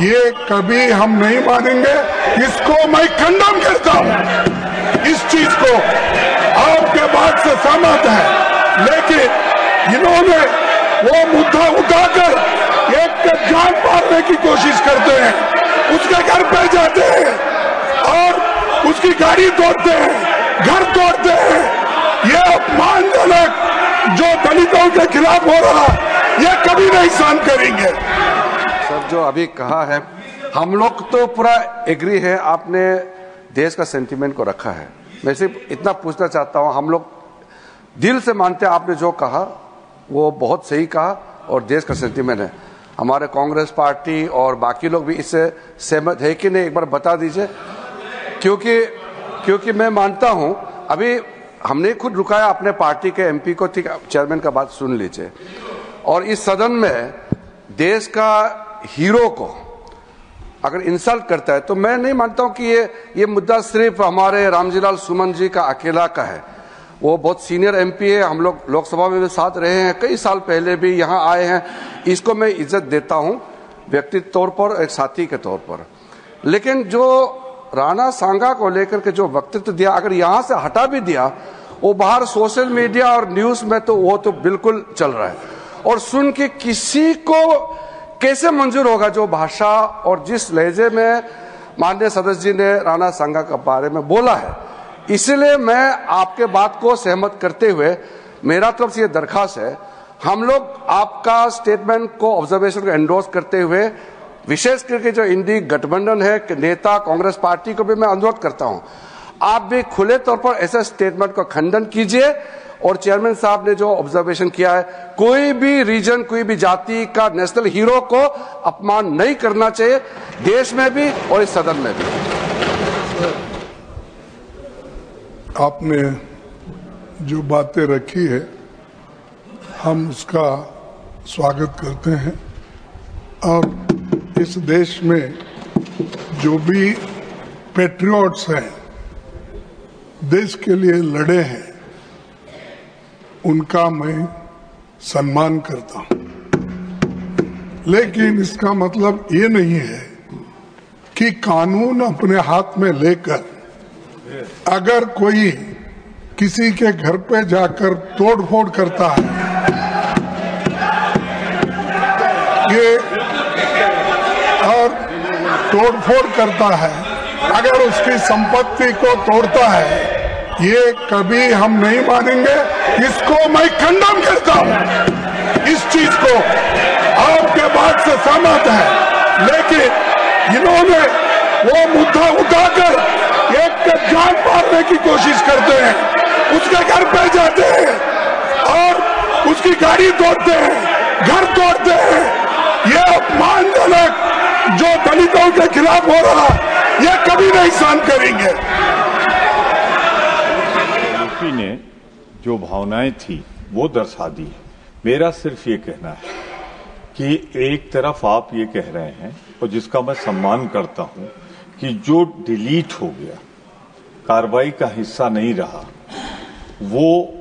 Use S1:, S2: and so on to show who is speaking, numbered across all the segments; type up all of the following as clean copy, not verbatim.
S1: ये कभी हम नहीं मानेंगे। इसको मैं कंडम करता हूं, इस चीज को आपके बात से सहमत है, लेकिन इन्होंने वो मुद्दा उठाकर एक का जान मारने की कोशिश करते हैं, उसके घर पे जाते हैं और उसकी गाड़ी तोड़ते हैं, घर तोड़ते हैं। ये अपमानजनक जो दलितों के खिलाफ हो रहा, ये कभी नहीं सहन करेंगे।
S2: सर, जो अभी कहा है, हम लोग तो पूरा एग्री है, आपने देश का सेंटीमेंट को रखा है। मैं सिर्फ इतना पूछना चाहता हूं, हम लोग दिल से मानते हैं आपने जो कहा वो बहुत सही कहा और देश का सेंटीमेंट है। हमारे कांग्रेस पार्टी और बाकी लोग भी इससे सहमत है कि नहीं, एक बार बता दीजिए। क्योंकि मैं मानता हूं, अभी हमने खुद रुकाया अपने पार्टी के एमपी को, ठीक, चेयरमैन का बात सुन लीजिए। और इस सदन में देश का हीरो को अगर इंसल्ट करता है तो मैं नहीं मानता हूं कि ये मुद्दा सिर्फ हमारे रामजीलाल सुमन जी का अकेला का है। वो बहुत सीनियर एमपी है, हम लोग लोकसभा में भी साथ रहे हैं, कई साल पहले भी यहां आए हैं। इसको मैं इज्जत देता हूं व्यक्तिगत तौर पर, एक साथी के तौर पर। लेकिन जो राणा सांगा को लेकर के जो वक्तव्य दिया, अगर यहां से हटा भी दिया, वो बाहर सोशल मीडिया और न्यूज में तो वो तो बिल्कुल चल रहा है। और सुन के किसी को कैसे मंजूर होगा जो भाषा और जिस लहजे में माननीय सदस्य जी ने राणा सांगा के बारे में बोला है। इसलिए मैं आपके बात को सहमत करते हुए मेरा तरफ से ये दरखास्त है, हम लोग आपका स्टेटमेंट को, ऑब्जर्वेशन को एंडोर्स करते हुए, विशेष करके जो इंडी गठबंधन है नेता कांग्रेस पार्टी को भी मैं अनुरोध करता हूं, आप भी खुले तौर पर ऐसे स्टेटमेंट का खंडन कीजिए। और चेयरमैन साहब ने जो ऑब्जर्वेशन किया है, कोई भी रीजन, कोई भी जाति का नेशनल हीरो को अपमान नहीं करना चाहिए, देश में भी और इस सदन में भी।
S1: आपने जो बातें रखी है, हम उसका स्वागत करते हैं। और इस देश में जो भी पैट्रियट्स हैं, देश के लिए लड़े हैं, उनका मैं सम्मान करता हूं। लेकिन इसका मतलब ये नहीं है कि कानून अपने हाथ में लेकर अगर कोई किसी के घर पे जाकर तोड़फोड़ करता है, ये और तोड़फोड़ करता है, अगर उसकी संपत्ति को तोड़ता है, ये कभी हम नहीं मानेंगे। इसको मैं कंडम करता हूं, इस चीज को आपके बात से सहमत है, लेकिन इन्होंने वो मुद्दा उठाकर एक का जान मारने की कोशिश करते हैं, उसके घर पे जाते हैं और उसकी गाड़ी तोड़ते हैं, घर तोड़ते हैं। ये अपमानजनक जो दलितों के खिलाफ हो रहा, ये कभी नहीं सहन करेंगे।
S3: ने जो भावनाएं थी वो दर्शा दी है। मेरा सिर्फ ये कहना है कि एक तरफ आप ये कह रहे हैं, और जिसका मैं सम्मान करता हूं, कि जो डिलीट हो गया, कार्रवाई का हिस्सा नहीं रहा, वो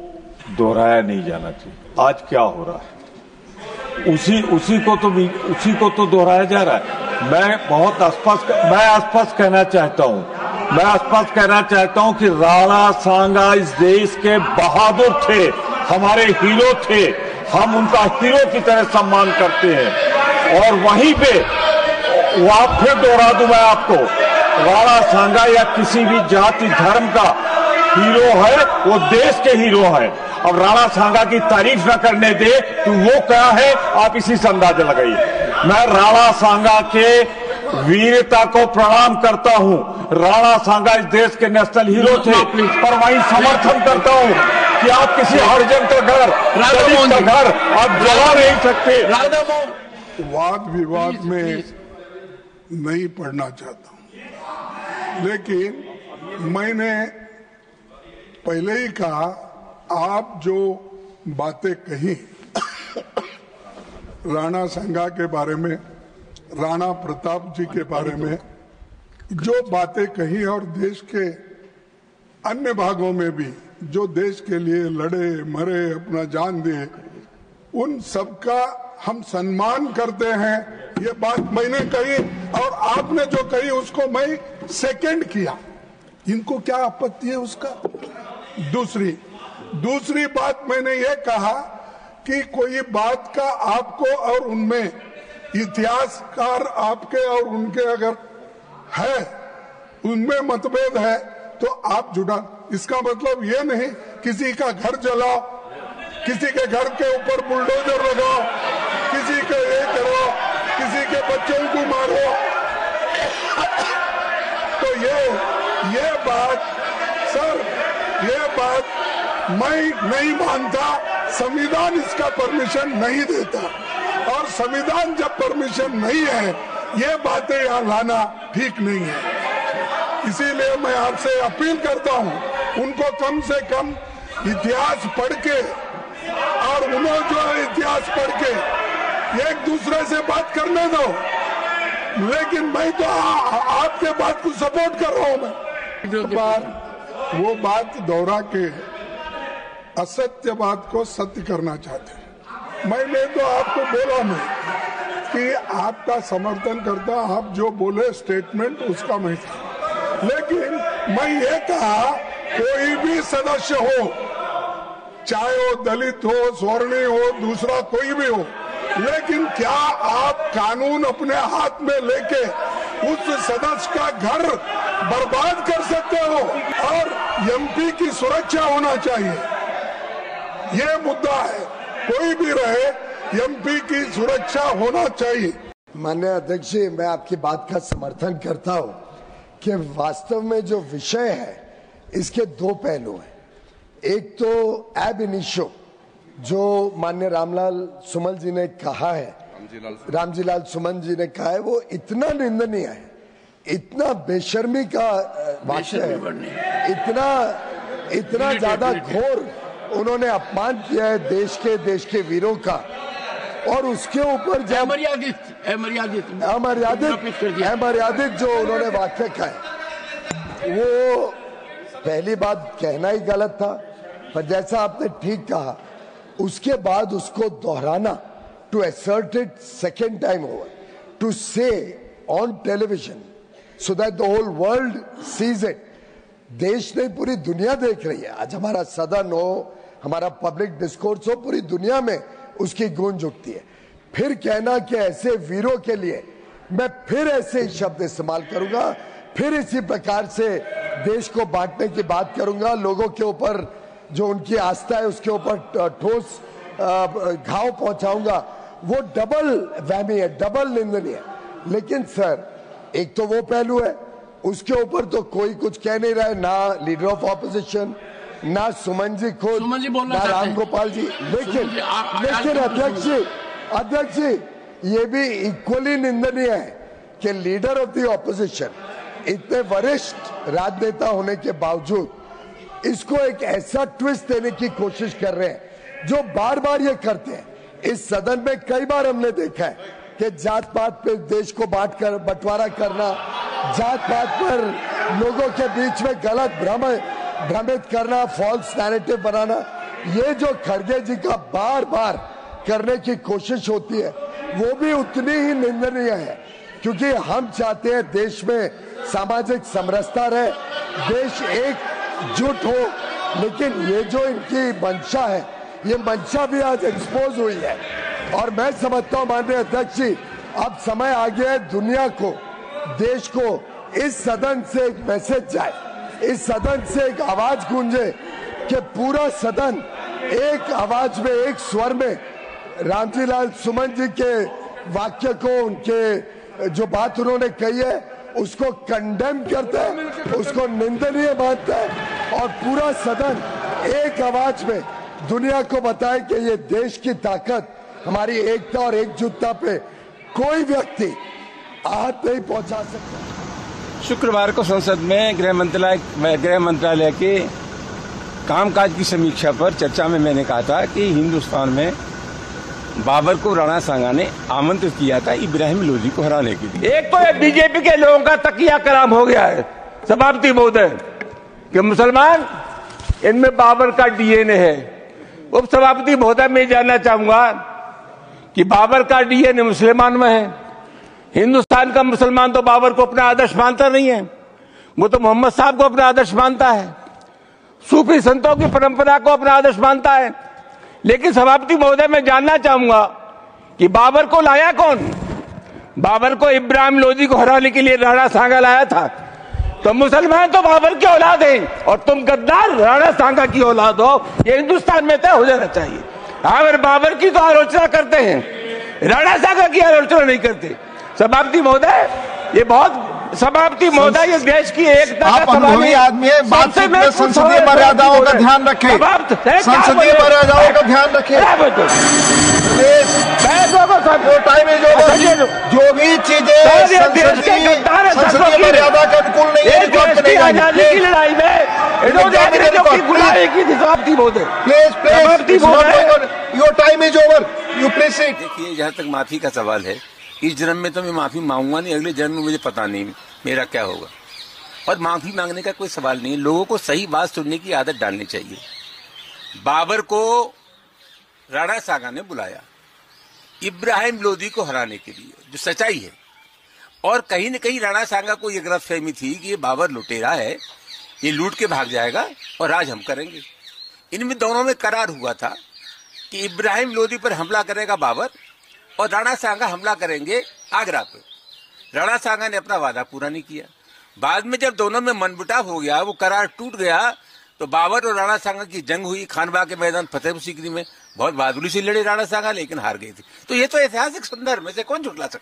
S3: दोहराया नहीं जाना चाहिए। आज क्या हो रहा है, उसी को तो दोहराया जा रहा है। मैं स्पष्ट कहना चाहता हूं कि राणा सांगा इस देश के बहादुर थे, हमारे हीरो थे, हम उनका हीरो की तरह सम्मान करते हैं। और वहीं पे फिर दोहरा दूं मैं आपको, राणा सांगा या किसी भी जाति धर्म का हीरो है, वो देश के हीरो है। अब राणा सांगा की तारीफ न करने दे तो वो क्या है, आप इसी से अंदाजा लगाइए। मैं राणा सांगा के वीरता को प्रणाम करता हूं। राणा सांगा इस देश के नेशनल हीरो थे, पर वहीं समर्थन करता हूं कि आप किसी हरिजन का घर, दलित का घर आप जला नहीं सकते।
S1: वाद विवाद में नहीं पढ़ना चाहता हूं, लेकिन मैंने पहले ही कहा, आप जो बातें कही राणा संगा के बारे में, राणा प्रताप जी के बारे में जो बातें कही और देश के अन्य भागों में भी जो देश के लिए लड़े मरे अपना जान दिए, उन सबका हम सम्मान करते हैं। ये बात मैंने कही और आपने जो कही उसको मैं सेकंड किया। इनको क्या आपत्ति है उसका? दूसरी बात मैंने ये कहा कि कोई बात का आपको और उनमें इतिहासकार आपके और उनके अगर है, उनमें मतभेद है तो आप जुड़ा। इसका मतलब ये नहीं किसी का घर जलाओ, किसी के घर के ऊपर बुलडोजर लगाओ, किसी के ये करो, किसी के बच्चों को मारो। तो ये बात सर, ये बात मैं नहीं मानता। संविधान इसका परमिशन नहीं देता और संविधान जब परमिशन नहीं है, ये बातें यहाँ लाना ठीक नहीं है। इसीलिए मैं आपसे अपील करता हूँ, उनको कम से कम इतिहास पढ़ के और उन्होंने जो इतिहास पढ़ के एक दूसरे से बात करने दो। लेकिन मैं तो आपके बात को सपोर्ट कर रहा हूँ। मैं वो बात दोहरा के असत्य बात को सत्य करना चाहते हैं। मैंने तो आपको बोला मैं कि आपका समर्थन करता, आप जो बोले स्टेटमेंट उसका मैं था। लेकिन मैं ये कहा कोई भी सदस्य हो, चाहे वो दलित हो, स्वर्णीय हो, दूसरा कोई भी हो, लेकिन क्या आप कानून अपने हाथ में लेके उस सदस्य का घर बर्बाद कर सकते हो? और एमपी की सुरक्षा होना चाहिए, ये मुद्दा है। कोई भी रहे, एमपी की सुरक्षा होना चाहिए।
S4: माननीय अध्यक्ष जी, मैं आपकी बात का समर्थन करता हूं कि वास्तव में जो विषय है इसके दो पहलू हैं। एक तो एब इनिशियो जो माननीय रामलाल सुमन जी ने कहा है, रामजीलाल सुमन जी ने कहा है, वो इतना निंदनीय है, इतना बेशर्मी का वाक्य है, इतना ज्यादा घोर उन्होंने अपमान किया है देश के वीरों का। और उसके ऊपर जब अमर्यादित जो उन्होंने वाक्य कहा है, वो पहली बात कहना ही गलत था, पर जैसा आपने ठीक कहा उसके बाद उसको दोहराना, to assert it second time over, to say on television so that the whole world sees it। देश नहीं पूरी दुनिया देख रही है। आज हमारा सदन हो, हमारा पब्लिक डिस्कोर्स हो, पूरी दुनिया में उसकी गूंज उठती है। फिर कहना कि ऐसे वीरों के लिए मैं फिर ऐसे शब्द इस्तेमाल करूंगा, फिर इसी प्रकार से देश को बांटने की बात करूंगा, लोगों के ऊपर जो उनकी आस्था है उसके ऊपर ठोस घाव पहुंचाऊंगा, वो डबल वहमी है, डबल निंदनीय है। लेकिन सर, एक तो वो पहलू है, उसके ऊपर तो कोई कुछ कह नहीं रहा है, ना लीडर ऑफ ऑपोजिशन, ना सुमन जी खुद, ना राम गोपाल जी। लेकिन अध्यक्ष जी, ये भी इक्वली निंदनीय है कि लीडर ऑफ द ऑपोजिशन, इतने वरिष्ठ राजनेता होने के बावजूद इसको एक ऐसा ट्विस्ट देने की कोशिश कर रहे हैं जो बार बार ये करते हैं। इस सदन में कई बार हमने देखा है कि जात पात पे देश को बंटवारा करना, जात पात पर लोगों के बीच में गलत भ्रमित करना, फॉल्स नैरेटिव बनाना, ये जो खड़गे जी का बार बार करने की कोशिश होती है वो भी उतनी ही निंदनीय है। क्योंकि हम चाहते हैं देश में सामाजिक समरसता रहे, देश एकजुट हो, लेकिन ये जो इनकी मंशा है, ये मंशा भी आज एक्सपोज हुई है। और मैं समझता हूं माननीय अध्यक्ष जी, अब समय आ गया है दुनिया को, देश को, इस सदन से एक मैसेज जाए, इस सदन से एक आवाज गूंजे कि पूरा सदन एक आवाज में, एक स्वर में रामजीलाल सुमन जी के वाक्य को, उनके जो बात उन्होंने कही है उसको कंडेम करता है, उसको निंदनीय मानता है, और पूरा सदन एक आवाज में दुनिया को बताए कि ये देश की ताकत, हमारी एकता और एकजुटता पे कोई व्यक्ति हाथ नहीं पहुंचा सकता।
S5: शुक्रवार को संसद में गृह मंत्रालय के कामकाज की समीक्षा पर चर्चा में मैंने कहा था कि हिंदुस्तान में बाबर को राणा सांगा ने आमंत्रित किया था इब्राहिम लोधी को हराने के लिए। एक तो ये बीजेपी के लोगों का तकिया कलाम हो गया है सभापति महोदय कि मुसलमान इनमें बाबर का डीएनए है। उप सभापति महोदय मैं जानना चाहूंगा कि बाबर का डीएनए मुसलमान में है। हिंदुस्तान का मुसलमान तो बाबर को अपना आदर्श मानता नहीं है, वो तो मोहम्मद साहब को अपना आदर्श मानता है, सूफी संतों की परंपरा को अपना आदर्श मानता है। लेकिन सभापति महोदय मैं जानना चाहूंगा कि बाबर को लाया कौन? बाबर को इब्राहिम लोधी को हराने के लिए राणा सांगा लाया था। तो मुसलमान तो बाबर की औलाद हैं और तुम गद्दार राणा सांगा की औलाद हो, ये हिंदुस्तान में तय हो जाना चाहिए। अगर बाबर की तो आलोचना करते हैं, राणा सांगा की आलोचना नहीं करते। सभापति महोदय ये बहुत सभापति महोदय, ये देश की एकता
S6: आप अनुभवी आदमी है, बातचीत में संसदीय मर्यादाओं का ध्यान रखें, संसदीय मर्यादाओं का ध्यान रखें। Time is over. जो भी चीजें संसदीय मर्यादा के अनुकूल नहीं है,
S5: आजादी की लड़ाई में इन्होंने गुलामी की थी सभापति महोदय।
S6: Please your time is over, you please sit.
S7: देखिए, जहाँ तक माफी का सवाल है, इस जन्म में तो मैं माफी मांगूंगा नहीं, अगले जन्म में मुझे पता नहीं मेरा क्या होगा। और माफी मांगने का कोई सवाल नहीं है, लोगों को सही बात सुनने की आदत डालनी चाहिए। बाबर को राणा सांगा ने बुलाया इब्राहिम लोधी को हराने के लिए, जो सच्चाई है। और कहीं न कहीं राणा सांगा को यह गलतफहमी थी कि ये बाबर लुटेरा है, ये लूट के भाग जाएगा और राज हम करेंगे। इनमें दोनों में करार हुआ था कि इब्राहिम लोधी पर हमला करेगा बाबर और राणा सांगा हमला करेंगे आगरा पे। राणा सांगा ने अपना वादा पूरा नहीं किया। बाद में जब दोनों में मनमुटाव हो गया, वो करार टूट गया, तो बाबर और राणा सांगा की जंग हुई खानबाग के मैदान फतेहपुर सीकरी में। बहुत बहादुरी से लड़े राणा सांगा, लेकिन हार गए थे। तो ये तो ऐतिहासिक संदर्भ में से कौन झुटला सकता।